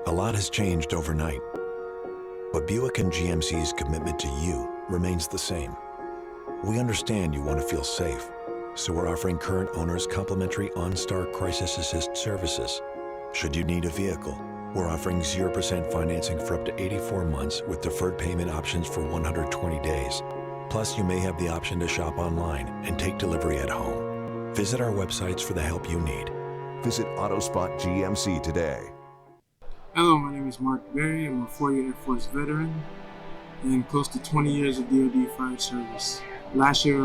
A lot has changed overnight, but Buick and GMC's commitment to you remains the same. We understand you want to feel safe, so we're offering current owners complimentary OnStar Crisis Assist services. Should you need a vehicle, we're offering 0% financing for up to 84 months with deferred payment options for 120 days. Plus, you may have the option to shop online and take delivery at home. Visit our websites for the help you need. Visit AutoSpot GMC today. Hello, my name is Mark Berry. I'm a 4-year Air Force veteran and close to 20 years of DoD fire service. Last year,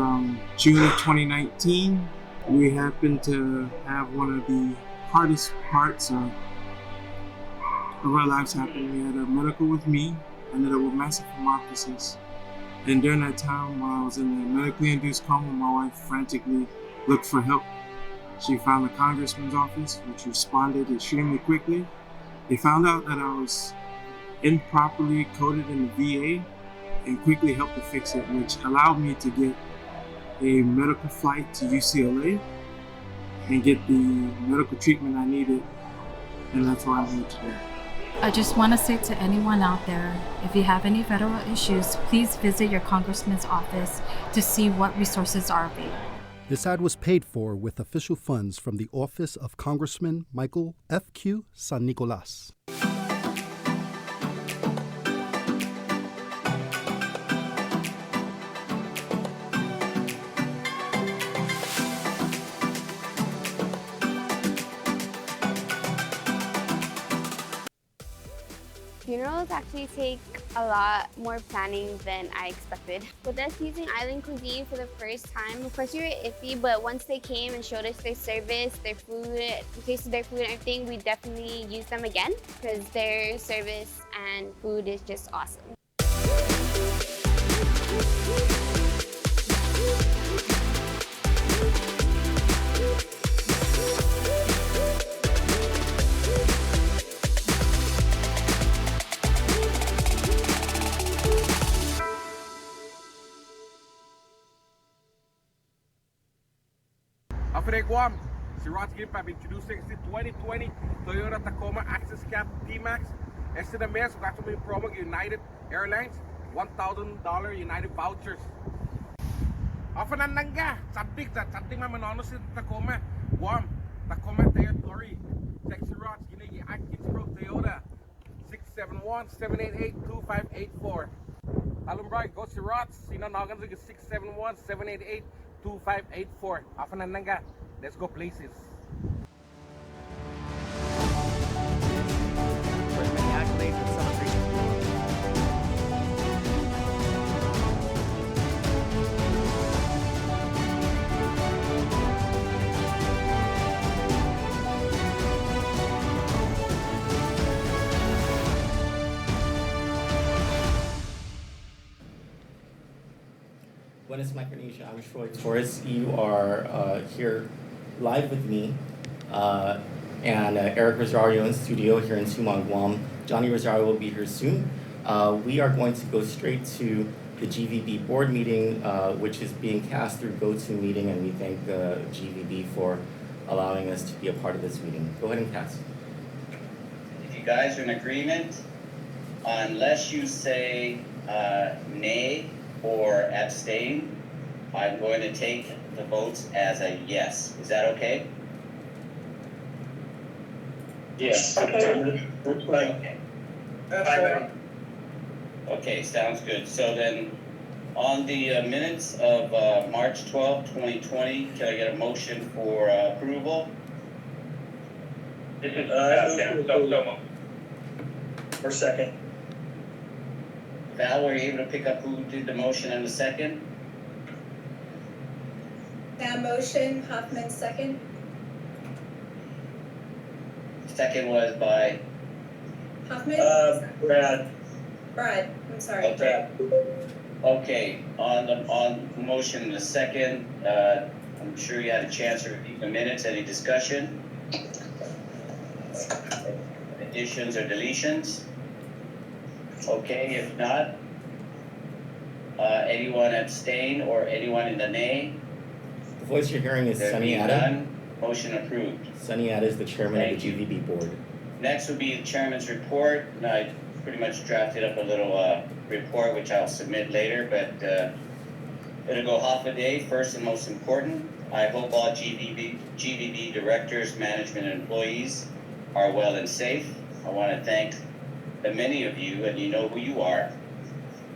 June of 2019, we happened to have one of the hardest parts of our lives happen. We had a medical with me, ended up with massive hemoptysis. And during that time, while I was in the medically induced coma, my wife frantically looked for help. She found the congressman's office, which responded extremely quickly. They found out that I was improperly coded in the VA and quickly helped to fix it, which allowed me to get a medical flight to UCLA and get the medical treatment I needed, and that's why I'm here today. I just want to say to anyone out there, if you have any federal issues, please visit your congressman's office to see what resources are available. This ad was paid for with official funds from the Office of Congressman Michael F.Q. San Nicolas. Funerals actually take a lot more planning than I expected. With us using island cuisine for the first time, of course we were iffy, but once they came and showed us their service, their food, we tasted their food and everything, we definitely use them again because their service and food is just awesome. After Guam, si Rod's Gimpap introducing the 2020 Toyota Tacoma Access Cap D-Max. Este na mês, gasto mo yung promo ng United Airlines, $1,000 United vouchers. After nananga, sabik sa something mamanono si Tacoma, Guam, Tacoma territory. Text si Rod's ginagi Atkins Pro Toyota, 671-788-2584. Alam bro, go si Rod's, sinanagan sa 671-788-2584. After nananga, let's go places. For as many accolades and celebrations. Buenas Micronesia, I'm Troy Torres. You are here live with me and Eric Rosario in studio here in Tumon, Guam. Johnny Rosario will be here soon. We are going to go straight to the GVB board meeting, which is being cast through GoToMeeting, and we thank the GVB for allowing us to be a part of this meeting. Go ahead and cast. If you guys are in agreement, unless you say nay or abstain, I'm going to take the votes as a yes. Is that okay? Yes. Okay. Okay. Okay, sounds good. So then, on the minutes of March 12, 2020, can I get a motion for approval? This is so or second. Val, were you able to pick up who did the motion and the second? That motion, Hoffman second. Second was by? Hoffman? Brad. Brad, I'm sorry. Okay. Okay, on the motion and the second, I'm sure you had a chance to review the minutes. Any discussion? Additions or deletions? Okay, if not, anyone abstain or anyone in the nay? The voice you're hearing is There Sunny being Ada. none, motion approved. Sunny Ada is the chairman of the GVB board. Next would be the chairman's report. And I pretty much drafted up a little report which I'll submit later, but it'll go half a day. First and most important, I hope all GVB directors, management, and employees are well and safe. I want to thank the many of you, and you know who you are,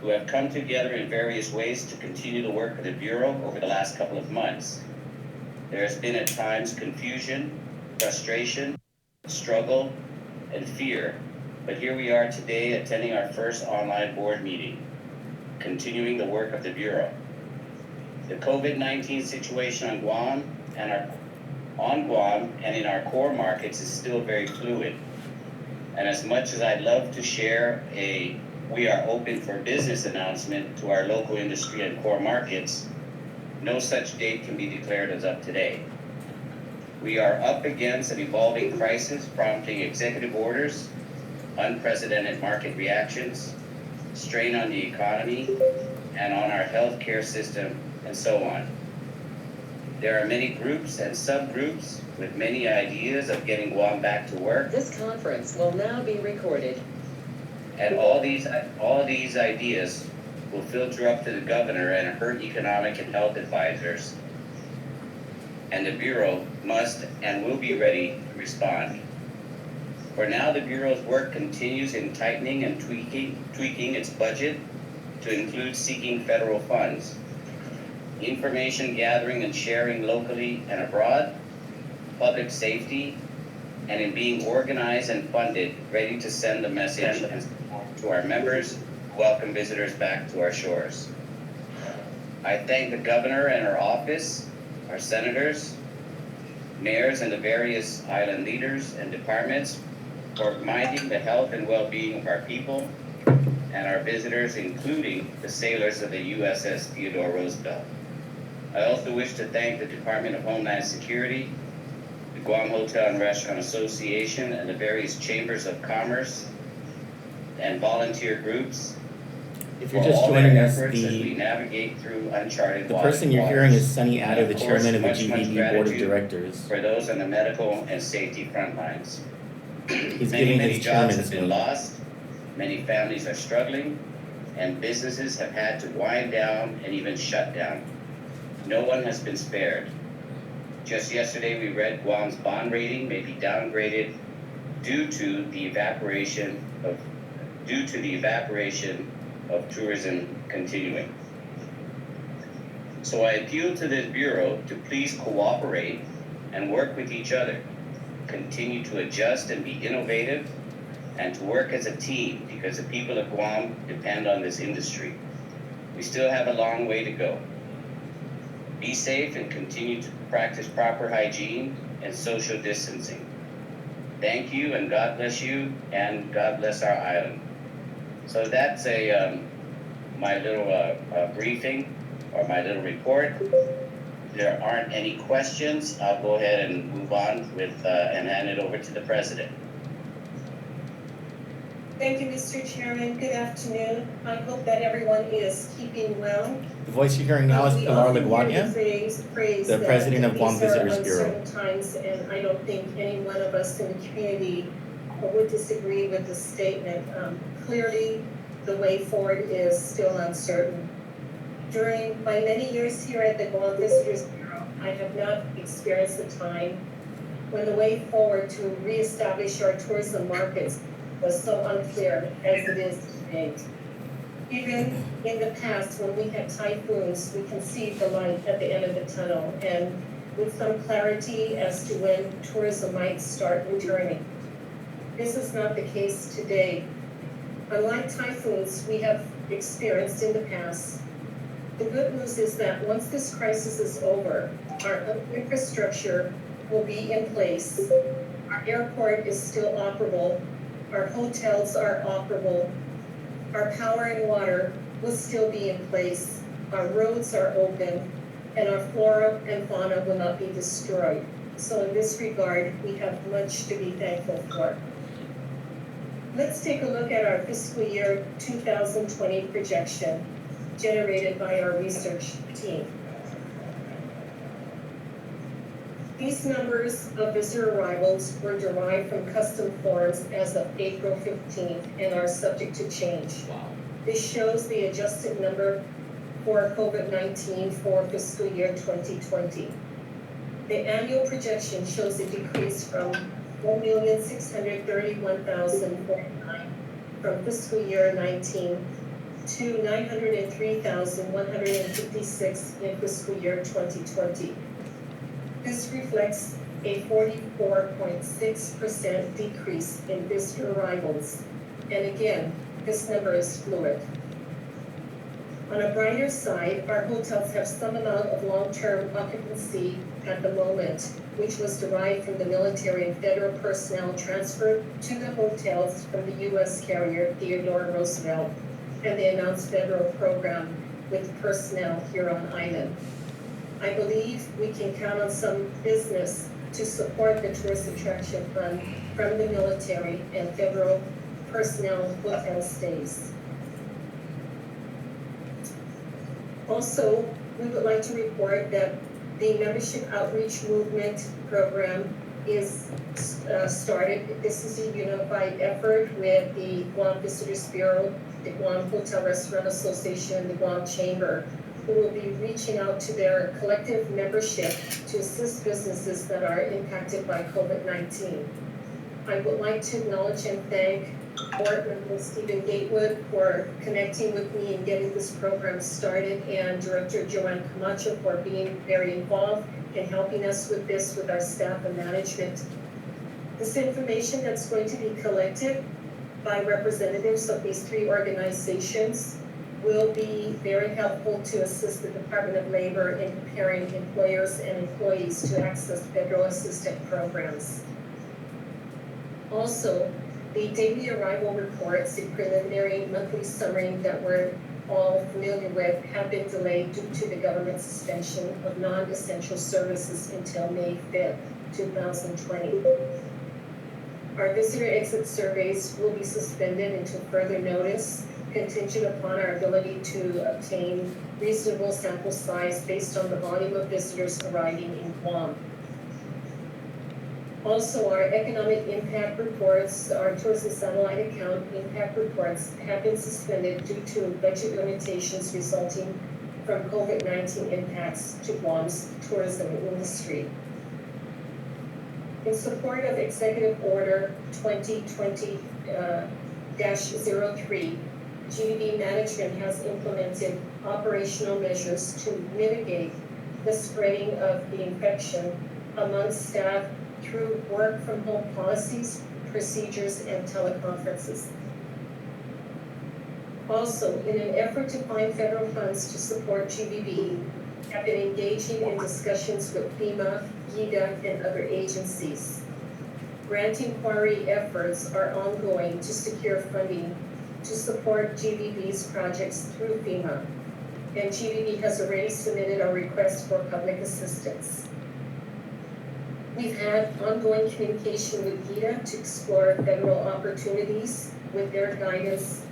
who have come together in various ways to continue the work of the Bureau over the last couple of months. There has been at times confusion, frustration, struggle, and fear, but here we are today attending our first online board meeting, continuing the work of the Bureau. The COVID-19 situation on Guam and in our core markets is still very fluid. And as much as I'd love to share a "we are open for business" announcement to our local industry and core markets, no such date can be declared as of today. We are up against an evolving crisis prompting executive orders, unprecedented market reactions, strain on the economy, and on our healthcare system, and so on. There are many groups and subgroups with many ideas of getting Guam back to work. This conference will now be recorded. And all these ideas will filter up to the governor and hurt economic and health advisors. And the Bureau must and will be ready to respond. For now, the Bureau's work continues in tightening and tweaking its budget to include seeking federal funds, information gathering and sharing locally and abroad, public safety, and in being organized and funded, ready to send the message to our members, welcome visitors back to our shores. I thank the governor and her office, our senators, mayors, and the various island leaders and departments for minding the health and well-being of our people and our visitors, including the sailors of the USS Theodore Roosevelt. I also wish to thank the Department of Homeland Security, the Guam Hotel and Restaurant Association, and the various chambers of commerce and volunteer groups. If you're just joining us, as we navigate through uncharted the waters. person you're hearing is Sunny And Addo, of the course, chairman of the much GVB Board of gratitude Directors. for those on the medical and safety front lines. He's many giving his jobs chairman's have been note. lost, many families are struggling, and businesses have had to wind down and even shut down. No one has been spared. Just yesterday we read Guam's bond rating may be downgraded due to the evaporation of tourism continuing. So I appeal to the Bureau to please cooperate and work with each other, continue to adjust and be innovative, and to work as a team because the people of Guam depend on this industry. We still have a long way to go. Be safe and continue to practice proper hygiene and social distancing. Thank you, and God bless you, and God bless our island. So that's my little briefing, or my little report. If there aren't any questions, I'll go ahead and move on with and hand it over to the President. Thank you, Mr. Chairman. Good afternoon. I hope that everyone is keeping well. The voice you're hearing now is Pilar Laguardia, the president of Guam Visitors Bureau. These are uncertain times, and I don't think any one of us in the community would disagree with the statement. Clearly, the way forward is still uncertain. During my many years here at the Guam Visitors Bureau, I have not experienced a time when the way forward to reestablish our tourism markets was so unclear as it is today. Even in the past, when we had typhoons, we can see the light at the end of the tunnel, and with some clarity as to when tourism might start returning. This is not the case today. Unlike typhoons we have experienced in the past, the good news is that once this crisis is over, our infrastructure will be in place. Our airport is still operable. Our hotels are operable. Our power and water will still be in place. Our roads are open, and our flora and fauna will not be destroyed. So in this regard, we have much to be thankful for. Let's take a look at our fiscal year 2020 projection generated by our research team. These numbers of visitor arrivals were derived from custom forms as of April 15th and are subject to change. Wow. This shows the adjusted number for COVID-19 for fiscal year 2020. The annual projection shows a decrease from 1,631,049 from fiscal year 19 to 903,156 in fiscal year 2020. This reflects a 44.6% decrease in visitor arrivals. And again, this number is fluid. On a brighter side, our hotels have some amount of long-term occupancy at the moment, which was derived from the military and federal personnel transferred to the hotels from the U.S. carrier Theodore Roosevelt and the announced federal program with personnel here on island. I believe we can count on some business to support the tourist attraction fund from the military and federal personnel hotel stays. Also, we would like to report that the membership outreach movement program is started. This is a unified effort with the Guam Visitors Bureau, the Guam Hotel Restaurant Association, and the Guam Chamber, who will be reaching out to their collective membership to assist businesses that are impacted by COVID-19. I would like to acknowledge and thank Board Member Stephen Gatewood for connecting with me and getting this program started, and Director Joanne Camacho for being very involved and helping us with this with our staff and management. This information that's going to be collected by representatives of these three organizations will be very helpful to assist the Department of Labor in preparing employers and employees to access federal assistance programs. Also, the daily arrival reports, the preliminary monthly summary that we're all familiar with, have been delayed due to the government suspension of non-essential services until May 5th, 2020. Our visitor exit surveys will be suspended until further notice, contingent upon our ability to obtain reasonable sample size based on the volume of visitors arriving in Guam. Also, our economic impact reports, our tourism satellite account impact reports have been suspended due to budget limitations resulting from COVID-19 impacts to Guam's tourism industry. In support of Executive Order 2020-03, GDB management has implemented operational measures to mitigate the spreading of the infection among staff through work from home policies, procedures, and teleconferences. Also, in an effort to find federal funds to support GBB, have been engaging in discussions with FEMA, GIDA, and other agencies. Grant inquiry efforts are ongoing to secure funding to support GBB's projects through FEMA, and GBB has already submitted a request for public assistance. We've had ongoing communication with GIDA to explore federal opportunities with their guidance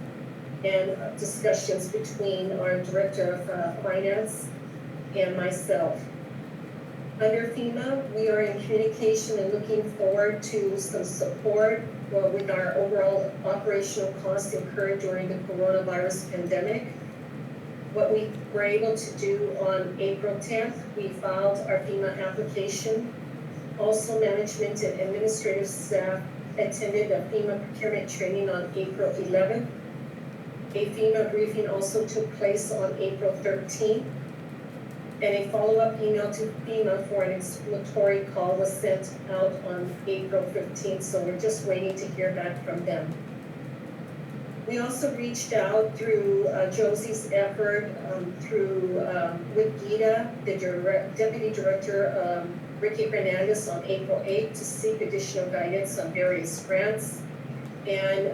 and discussions between our Director of Finance and myself. Under FEMA, we are in communication and looking forward to some support with our overall operational costs incurred during the coronavirus pandemic. What we were able to do on April 10th, we filed our FEMA application. Also, management and administrative staff attended a FEMA procurement training on April 11th. A FEMA briefing also took place on April 13th. And a follow-up email to FEMA for an exploratory call was sent out on April 15th, so we're just waiting to hear back from them. We also reached out through Josie's effort with GIDA, the Deputy Director Ricky Hernandez on April 8th to seek additional guidance on various grants. And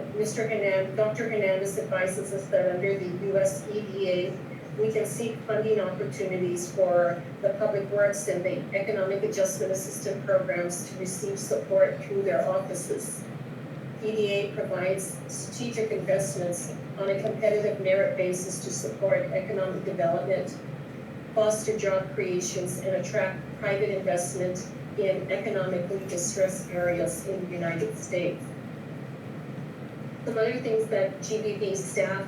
Dr. Hernandez advises us that under the US EDA, we can seek funding opportunities for the Public Works and the Economic Adjustment Assistance Programs to receive support through their offices. EDA provides strategic investments on a competitive merit basis to support economic development, foster job creations, and attract private investment in economically distressed areas in the United States. Some other things that GBB staff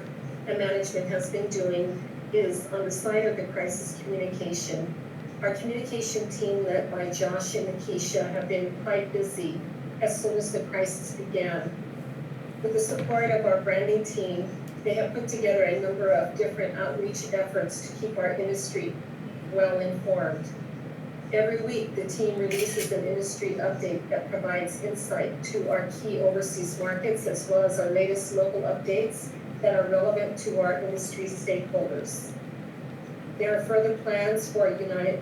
and management has been doing is on the side of the crisis communication. Our communication team led by Josh and Nikisha have been quite busy as soon as the crisis began. With the support of our branding team, they have put together a number of different outreach efforts to keep our industry well informed. Every week, the team releases an industry update that provides insight to our key overseas markets as well as our latest local updates that are relevant to our industry stakeholders. There are further plans for a united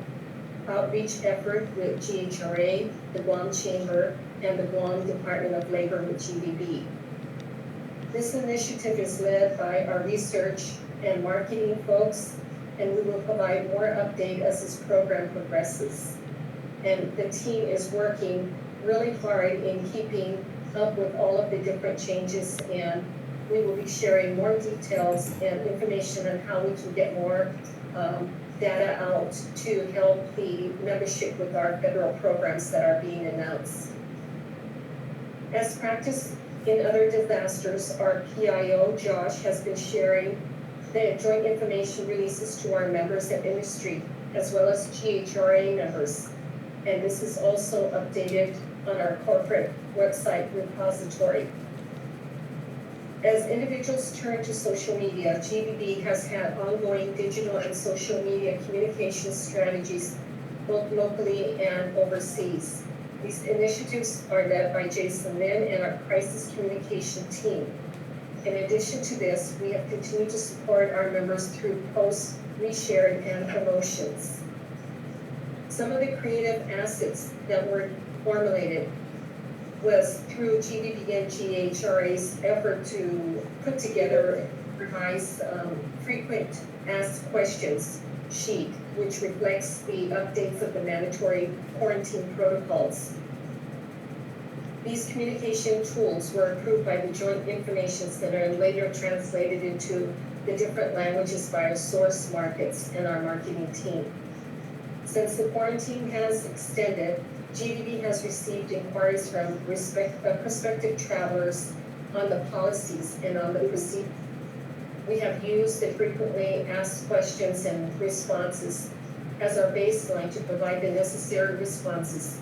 outreach effort with GHRA, the Guam Chamber, and the Guam Department of Labor with GBB. This initiative is led by our research and marketing folks, and we will provide more update as this program progresses. And the team is working really hard in keeping up with all of the different changes, and we will be sharing more details and information on how we can get more data out to help the membership with our federal programs that are being announced. As practice in other disasters, our PIO, Josh, has been sharing the joint information releases to our members and industry, as well as GHRA members. And this is also updated on our corporate website repository. As individuals turn to social media, GBB has had ongoing digital and social media communication strategies, both locally and overseas. These initiatives are led by Jason Lin and our crisis communication team. In addition to this, we have continued to support our members through posts, reshared, and promotions. Some of the creative assets that were formulated was through GBB and GHRA's effort to put together a revised frequent asked questions sheet, which reflects the updates of the mandatory quarantine protocols. These communication tools were approved by the Joint Information Center and later translated into the different languages by our source markets and our marketing team. Since the quarantine has extended, GBB has received inquiries from prospective travelers on the policies and on the procedure. We have used the frequently asked questions and responses as our baseline to provide the necessary responses,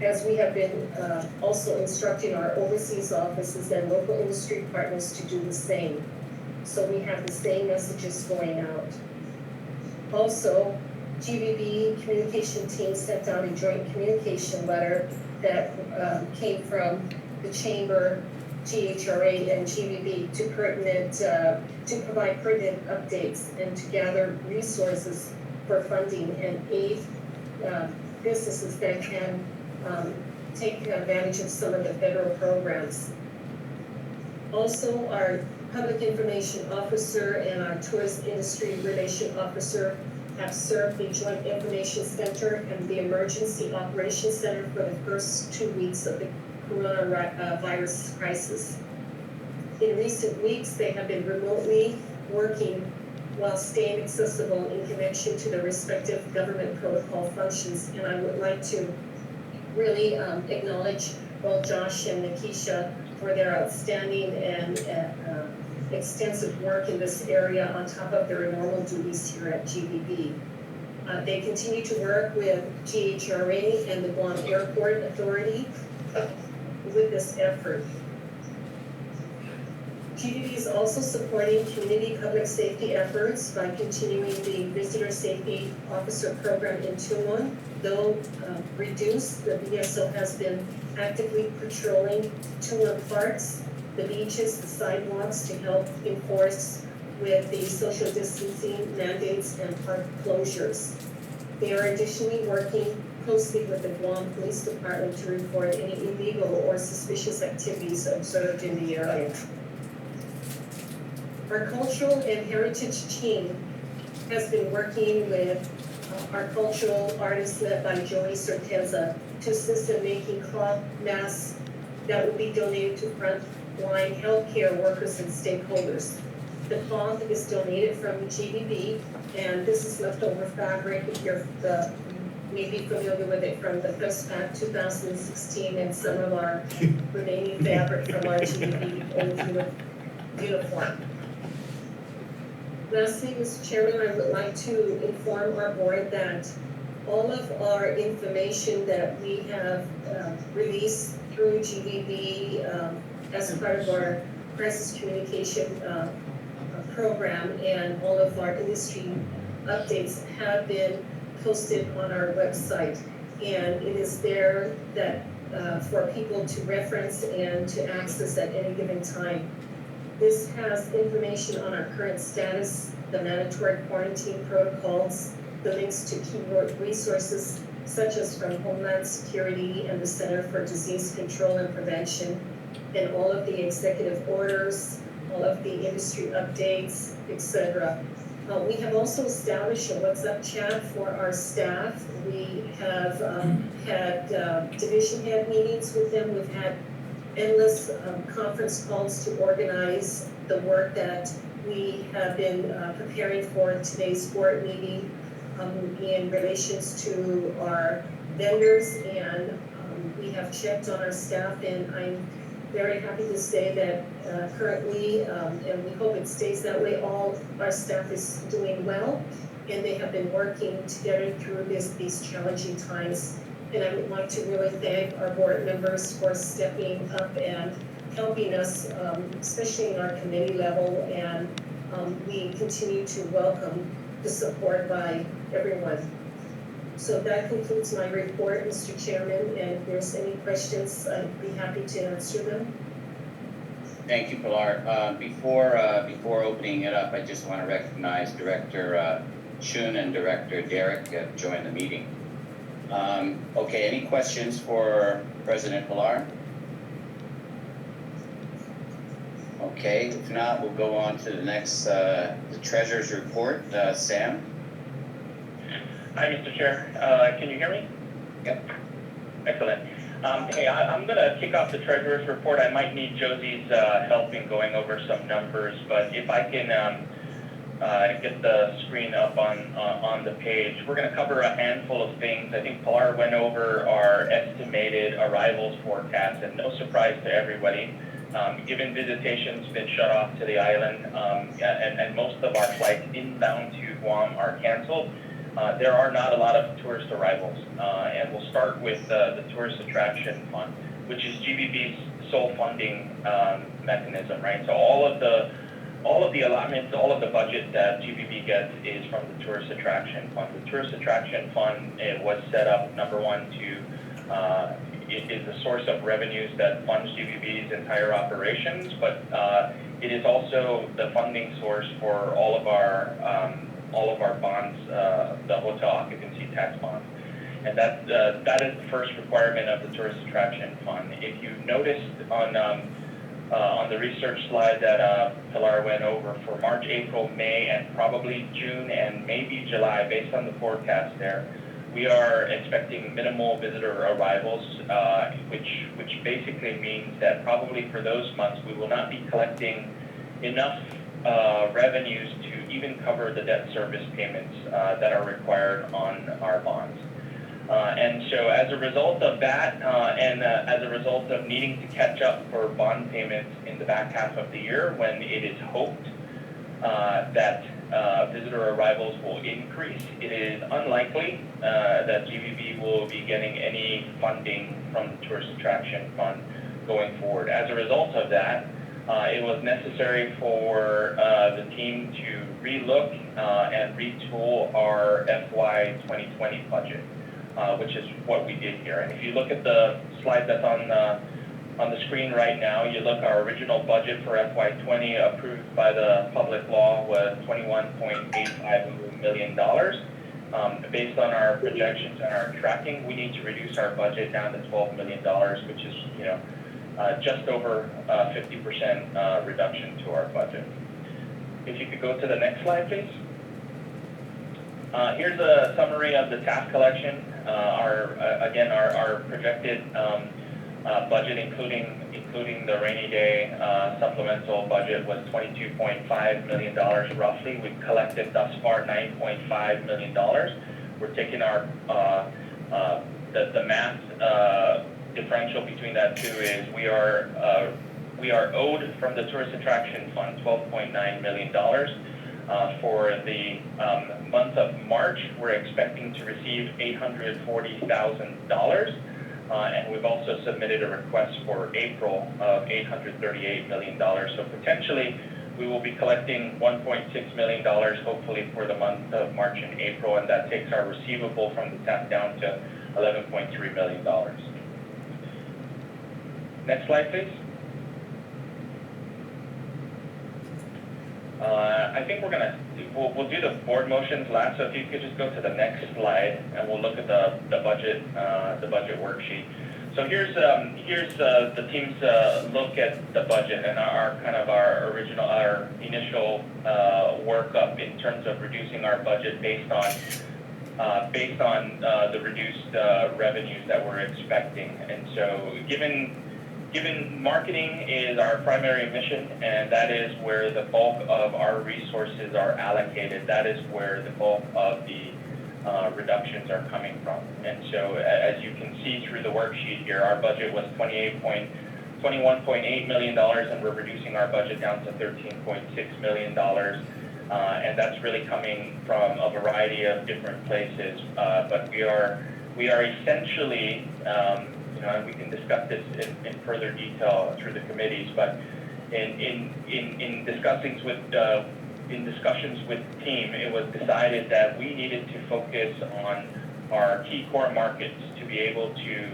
as we have been also instructing our overseas offices and local industry partners to do the same. So we have the same messages going out. Also, GBB communication team sent out a joint communication letter that came from the Chamber, GHRA, and GBB to provide pertinent updates and to gather resources for funding and aid businesses that can take advantage of some of the federal programs. Also, our public information officer and our tourist industry relation officer have served the Joint Information Center and the Emergency Operations Center for the first 2 weeks of the coronavirus crisis. In recent weeks, they have been remotely working while staying accessible in connection to the respective government protocol functions. And I would like to really acknowledge both Josh and Nikisha for their outstanding and extensive work in this area on top of their normal duties here at GBB. They continue to work with GHRA and the Guam Airport Authority with this effort. GBB is also supporting community public safety efforts by continuing the Visitor Safety Officer Program in Tumon. Though reduced, the VSO has been actively patrolling Tumon parks, the beaches, the sidewalks to help enforce with the social distancing mandates and park closures. They are additionally working closely with the Guam Police Department to report any illegal or suspicious activities observed in the area. Our cultural and heritage team has been working with our cultural artists led by Joey Certeza to assist in making cloth masks that will be donated to frontline healthcare workers and stakeholders. The cloth is donated from GBB, and this is leftover fabric. If you're may be familiar with it from the Press Pack 2016 and some of our remaining fabric from our GDP old uniform. Lastly, Mr. Chairman, I would like to inform our board that all of our information that we have released through GVB as part of our crisis communication program and all of our industry updates have been posted on our website. And it is there that for people to reference and to access at any given time. This has information on our current status, the mandatory quarantine protocols, the links to key resources such as from Homeland Security and the Center for Disease Control and Prevention, and all of the executive orders, all of the industry updates, etc. We have also established a WhatsApp chat for our staff. We have had division head meetings with them. We've had endless conference calls to organize the work that we have been preparing for today's board meeting in relations to our vendors, and we have checked on our staff, and I'm very happy to say that currently, and we hope it stays that way, all our staff is doing well, and they have been working together through these challenging times. And I would like to really thank our board members for stepping up and helping us, especially in our committee level, and we continue to welcome the support by everyone. So that concludes my report, Mr. Chairman, and if there's any questions, I'd be happy to answer them. Thank you, Pilar. Before opening it up, I just want to recognize Director Chun and Director Derek have joined the meeting. Okay, any questions for President Pilar? Okay, if not, we'll go on to the next, the Treasurer's Report. Sam? Hi, Mr. Chair. Can you hear me? Yep. Excellent. Hey, I'm going to kick off the Treasurer's Report. I might need Josie's help in going over some numbers, but if I can get the screen up on the page, we're going to cover a handful of things. I think Pilar went over our estimated arrivals forecast, and no surprise to everybody, given visitation's been shut off to the island, and most of our flights inbound to Guam are canceled. There are not a lot of tourist arrivals, and we'll start with the Tourist Attraction Fund, which is GBB's sole funding mechanism, right? So all of the allotments, all of the budget that GBB gets is from the Tourist Attraction Fund. The Tourist Attraction Fund, it was set up, number one, it is a source of revenues that funds GBB's entire operations, but it is also the funding source for all of our bonds, the hotel occupancy tax bonds. And that is the first requirement of the Tourist Attraction Fund. If you noticed on the research slide that Pilar went over for March, April, May, and probably June and maybe July, based on the forecast there, we are expecting minimal visitor arrivals, which basically means that probably for those months we will not be collecting enough revenues to even cover the debt service payments that are required on our bonds. And so as a result of that, and as a result of needing to catch up for bond payments in the back half of the year, when it is hoped that visitor arrivals will increase, it is unlikely that GBB will be getting any funding from the Tourist Attraction Fund going forward. As a result of that, it was necessary for the team to relook and retool our FY 2020 budget, which is what we did here. And if you look at the slide that's on the screen right now, you look, our original budget for FY 20 approved by the public law was $21.85 million. Based on our projections and our tracking, we need to reduce our budget down to $12 million, which is, just over 50% reduction to our budget. If you could go to the next slide, please. Here's a summary of the tax collection. Our projected budget, including the rainy day supplemental budget, was $22.5 million roughly. We've collected thus far $9.5 million. We're taking our the math differential between that two is we are owed from the Tourist Attraction Fund $12.9 million. For the month of March, we're expecting to receive $840,000. And we've also submitted a request for April of $838 million. So potentially, we will be collecting $1.6 million, hopefully, for the month of March and April, and that takes our receivable from the TAP down to $11.3 million. Next slide, please. I think we'll do the board motions last. So if you could just go to the next slide, and we'll look at the budget worksheet. So here's the team's look at the budget and our initial workup in terms of reducing our budget based on the reduced revenues that we're expecting. And so given marketing is our primary mission, and that is where the bulk of our resources are allocated, that is where the bulk of the reductions are coming from. And so as you can see through the worksheet here, our budget was $21.8 million, and we're reducing our budget down to $13.6 million. And that's really coming from a variety of different places. But we are essentially, and we can discuss this in further detail through the committees, but in discussions with the team, it was decided that we needed to focus on our key core markets to be able to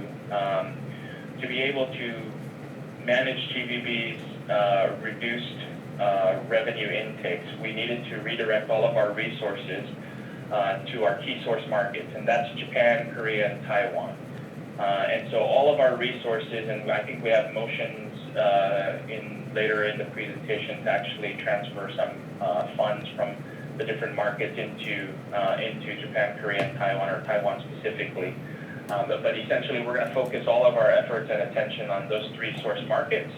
manage GVB's reduced revenue intakes. We needed to redirect all of our resources to our key source markets, and that's Japan, Korea, and Taiwan. And so all of our resources, and I think we have motions later in the presentation to actually transfer some funds from the different markets into Japan, Korea, and Taiwan, or Taiwan specifically. But essentially, we're going to focus all of our efforts and attention on those three source markets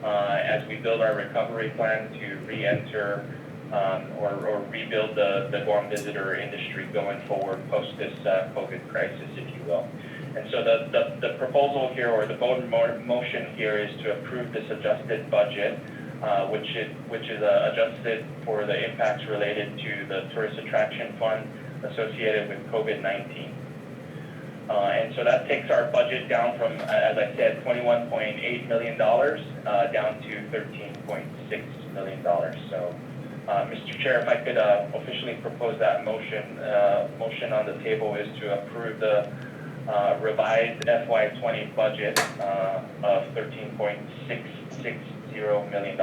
as we build our recovery plan to re-enter or rebuild the Guam visitor industry going forward post this COVID crisis, if you will. And so the proposal here, or the vote motion here, is to approve this adjusted budget, which is adjusted for the impacts related to the Tourist Attraction Fund associated with COVID-19. And so that takes our budget down from, as I said, $21.8 million down to $13.6 million. So, Mr. Chair, if I could officially propose that motion. Motion on the table is to approve the revised FY20 budget of $13.660 million.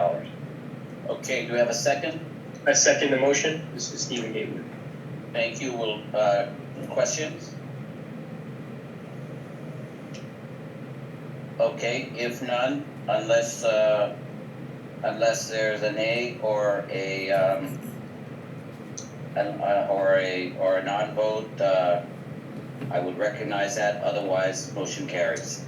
Okay, do we have a second? I second the motion. This is Stephen Gatewood. Thank you. Will questions? Okay, if none, unless there's a nay or a non-vote, I would recognize that. Otherwise, motion carries.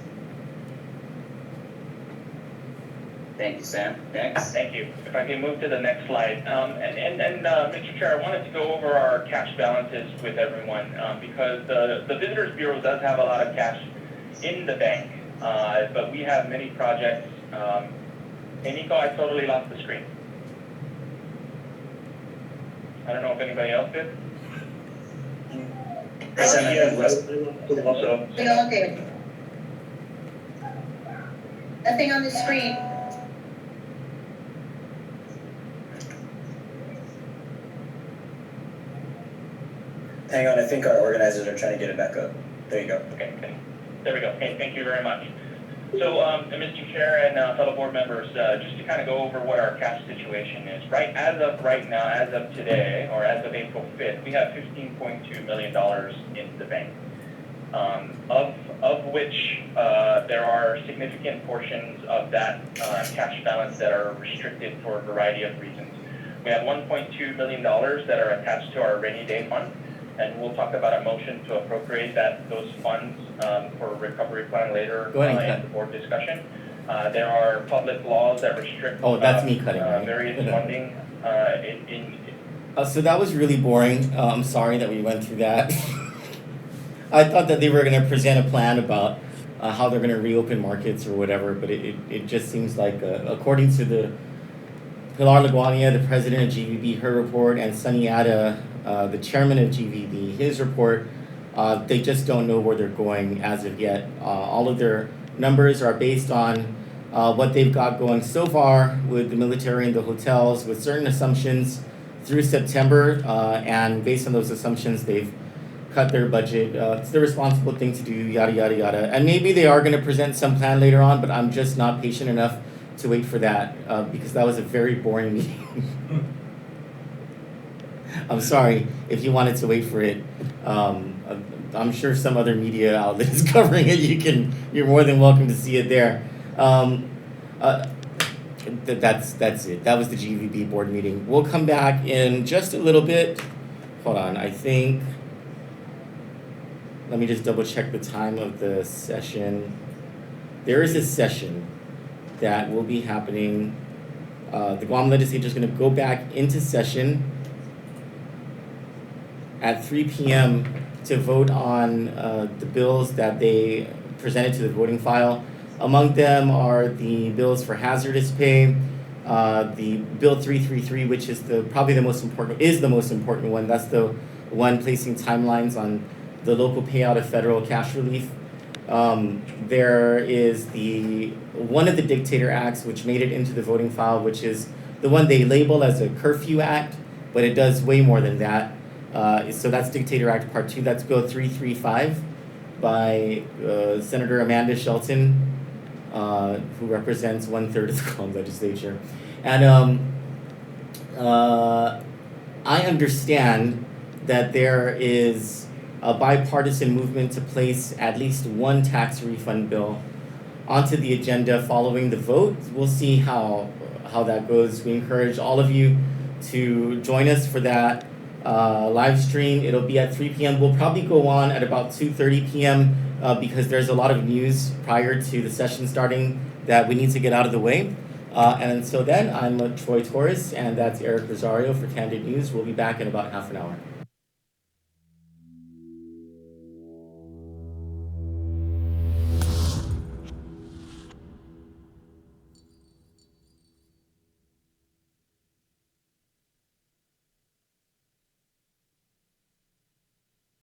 Thank you, Sam. Next. Thank you. If I can move to the next slide. Mr. Chair, I wanted to go over our cash balances with everyone because the Visitors Bureau does have a lot of cash in the bank, but we have many projects. Hey, Nico, I totally lost the screen. I don't know if anybody else did. Also. Okay. Nothing on the screen. Hang on, I think our organizers are trying to get it back up. There you go. Okay. There we go. Hey, thank you very much. So, Mr. Chair and fellow board members, just to kind of go over what our cash situation is. As of right now, as of today, or as of April 5th, we have $15.2 million in the bank, of which there are significant portions of that cash balance that are restricted for a variety of reasons. We have $1.2 million that are attached to our rainy day fund, and we'll talk about a motion to appropriate those funds for a recovery plan later in the board discussion. There are public laws that restrict that's me cutting, right? various funding so that was really boring. I'm sorry that we went through that. I thought that they were going to present a plan about how they're going to reopen markets or whatever, but it just seems like, according to the Pilar Laguania, the president of GVB, her report, and Sunny Atta, the chairman of GVB, his report, they just don't know where they're going as of yet. All of their numbers are based on what they've got going so far with the military and the hotels, with certain assumptions through September, and based on those assumptions, they've cut their budget. It's the responsible thing to do, yada, yada, yada. And maybe they are going to present some plan later on, but I'm just not patient enough to wait for that, because that was a very boring meeting. I'm sorry if you wanted to wait for it. I'm sure some other media outlet is covering it. You're more than welcome to see it there. That's it. That was the GVB board meeting. We'll come back in just a little bit. Hold on, I think. Let me just double check the time of the session. There is a session that will be happening. The Guam legislature is going to go back into session at 3 p.m. to vote on the bills that they presented to the voting file. Among them are the bills for hazardous pay, the Bill 333, which is probably the most important one. That's the one placing timelines on the local payout of federal cash relief. There is one of the Dictator Acts, which made it into the voting file, which is the one they label as a curfew act, but it does way more than that. So that's Dictator Act Part 2. That's Bill 335 by Senator Amanda Shelton, who represents 1/3 of the Guam legislature. And I understand that there is a bipartisan movement to place at least one tax refund bill onto the agenda following the vote. We'll see how that goes. We encourage all of you to join us for that live stream. It'll be at 3 p.m. We'll probably go on at about 2:30 p.m. Because there's a lot of news prior to the session starting that we need to get out of the way. And until then, I'm Troy Torres, and that's Eric Rosario for Kandit News. We'll be back in about half an hour.